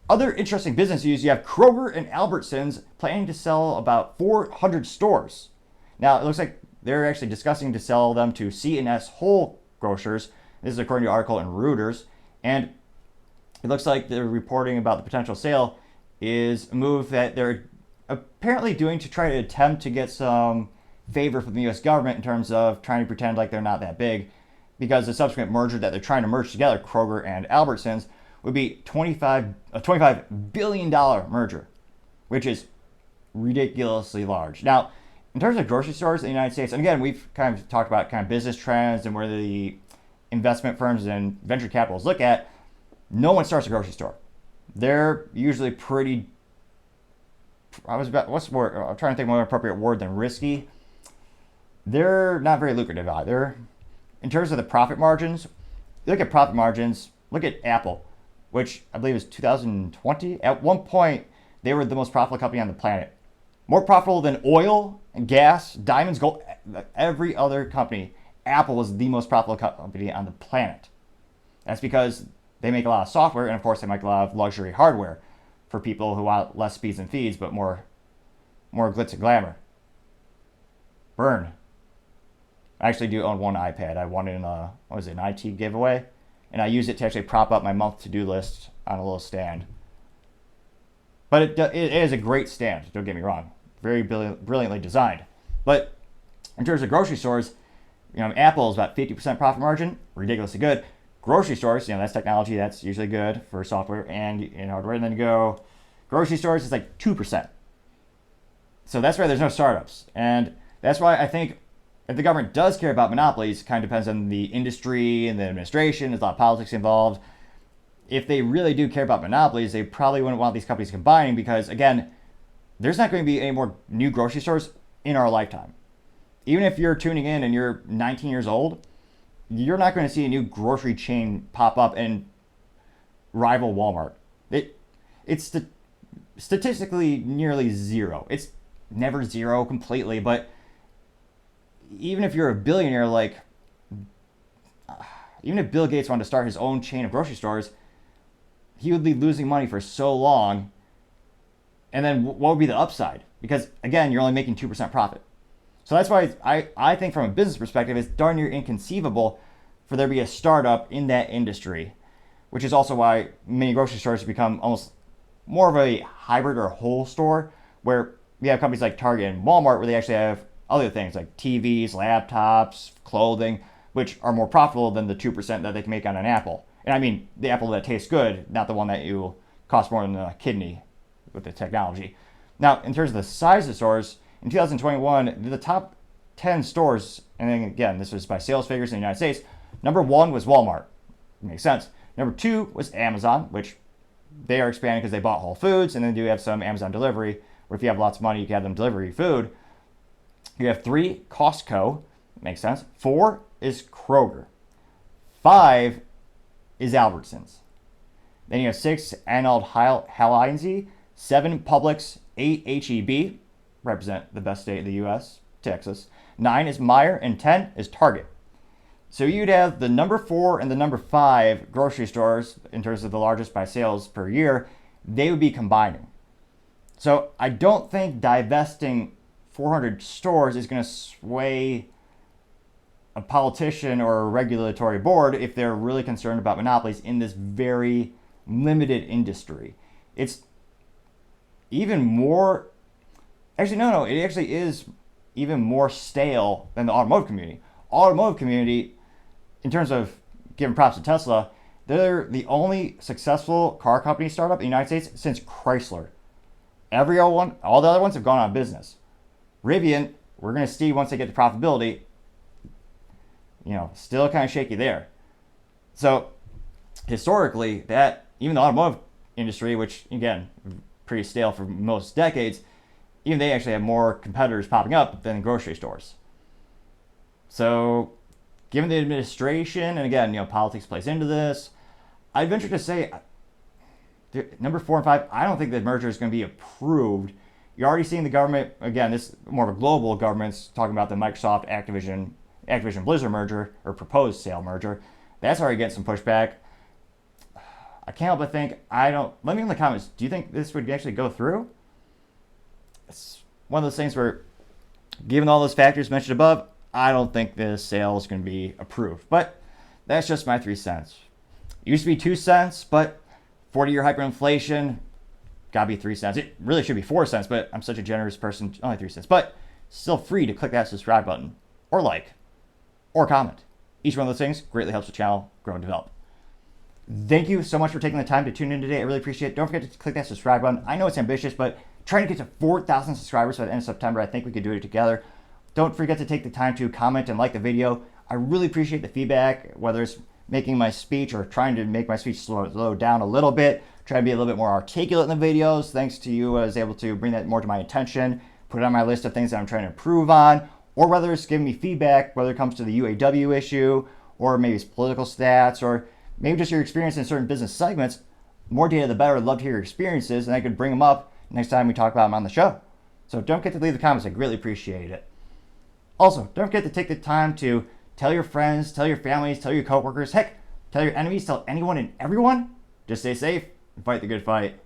Other interesting business news, you have Kroger and Albertsons planning to sell about 400 stores. Now, it looks like they're actually discussing to sell them to C&S Whole Grocers. This is according to an article in Reuters. And it looks like they're reporting about the potential sale is a move that they're apparently doing to try to attempt to get some favor from the U.S. government in terms of trying to pretend like they're not that big, because the subsequent merger that they're trying to merge together, Kroger and Albertsons, would be a $25 billion merger, which is ridiculously large. Now, in terms of grocery stores in the United States, and again, we've kind of talked about kind of business trends and where the investment firms and venture capitals look at, no one starts a grocery store. They're usually pretty, I'm trying to think of a more appropriate word than risky. They're not very lucrative either. In terms of the profit margins, look at profit margins, look at Apple, which I believe is 2020. At one point, they were the most profitable company on the planet. More profitable than oil and gas, diamonds, gold, every other company. Apple was the most profitable company on the planet. That's because they make a lot of software, and of course they make a lot of luxury hardware for people who want less speeds and feeds, but more glitz and glamour. Burn. I actually do own one iPad. I won it in an IT giveaway, and I use it to actually prop up my month to-do list on a little stand. But it is a great stand, don't get me wrong. Very brilliantly designed. But in terms of grocery stores, Apple is about 50% profit margin, ridiculously good. Grocery stores, that's technology, that's usually good for software and hardware. And then you go, grocery stores is like 2%. So that's why there's no startups. And that's why I think if the government does care about monopolies, it kind of depends on the industry and the administration. There's a lot of politics involved. If they really do care about monopolies, they probably wouldn't want these companies combining because, again, there's not going to be any more new grocery stores in our lifetime. Even if you're tuning in and you're 19 years old, you're not going to see a new grocery chain pop up and rival Walmart. It's statistically nearly zero. It's never zero completely, but even if you're a billionaire, even if Bill Gates wanted to start his own chain of grocery stores, he would be losing money for so long. And then what would be the upside? Because again, you're only making 2% profit. So that's why I think from a business perspective, it's darn near inconceivable for there to be a startup in that industry, which is also why many grocery stores have become almost more of a hybrid or a whole store, where we have companies like Target and Walmart where they actually have other things like TVs, laptops, clothing, which are more profitable than the 2% that they can make on an apple. And I mean the apple that tastes good, not the one that you cost more than a kidney with the technology. Now, in terms of the size of stores, in 2021, the top 10 stores, and then again, this was by sales figures in the United States, number 1 was Walmart. It makes sense. Number 2 was Amazon, which they are expanding because they bought Whole Foods, and then do have some Amazon delivery, where if you have lots of money, you can have them deliver your food. You have 3, Costco. Makes sense. 4 is Kroger. 5 is Albertsons. Then you have 6, Arnold Heinze. 7, Publix. 8, H-E-B. Represent the best state in the U.S., Texas. 9 is Meijer, and 10 is Target. So you'd have the number 4 and the number 5 grocery stores, in terms of the largest by sales per year, they would be combining. So I don't think divesting 400 stores is going to sway a politician or a regulatory board if they're really concerned about monopolies in this very limited industry. It's even more... Actually, no, it actually is even more stale than the automotive community. Automotive community, in terms of giving props to Tesla, they're the only successful car company startup in the United States since Chrysler. All the other ones have gone out of business. Rivian, we're going to see once they get to profitability, still kind of shaky there. So historically, that even the automotive industry, which again, pretty stale for most decades, even they actually have more competitors popping up than grocery stores. So given the administration, and again, politics plays into this, I'd venture to say number 4 and 5, I don't think the merger is going to be approved. You're already seeing the government, again, this more of a global government's talking about the Microsoft Activision Blizzard merger, or proposed sale merger. That's already getting some pushback. I can't help but think, let me know in the comments, do you think this would actually go through? It's one of those things where, given all those factors mentioned above, I don't think this sale is going to be approved. But that's just my 3 cents. It used to be 2 cents, but 40-year hyperinflation, gotta be 3 cents. It really should be 4 cents, but I'm such a generous person, only 3 cents. But still free to click that subscribe button, or like, or comment. Each one of those things greatly helps the channel grow and develop. Thank you so much for taking the time to tune in today. I really appreciate it. Don't forget to click that subscribe button. I know it's ambitious, but trying to get to 4,000 subscribers by the end of September, I think we could do it together. Don't forget to take the time to comment and like the video. I really appreciate the feedback, whether it's making my speech or trying to make my speech slow down a little bit, try to be a little bit more articulate in the videos. Thanks to you, I was able to bring that more to my attention, put it on my list of things that I'm trying to improve on, or whether it's giving me feedback, whether it comes to the UAW issue, or maybe it's political stats, or maybe just your experience in certain business segments. More data, the better. I'd love to hear your experiences, and I could bring them up next time we talk about them on the show. So don't forget to leave the comments. I greatly appreciate it. Also, don't forget to take the time to tell your friends, tell your families, tell your coworkers, heck, tell your enemies, tell anyone and everyone. Just stay safe and fight the good fight.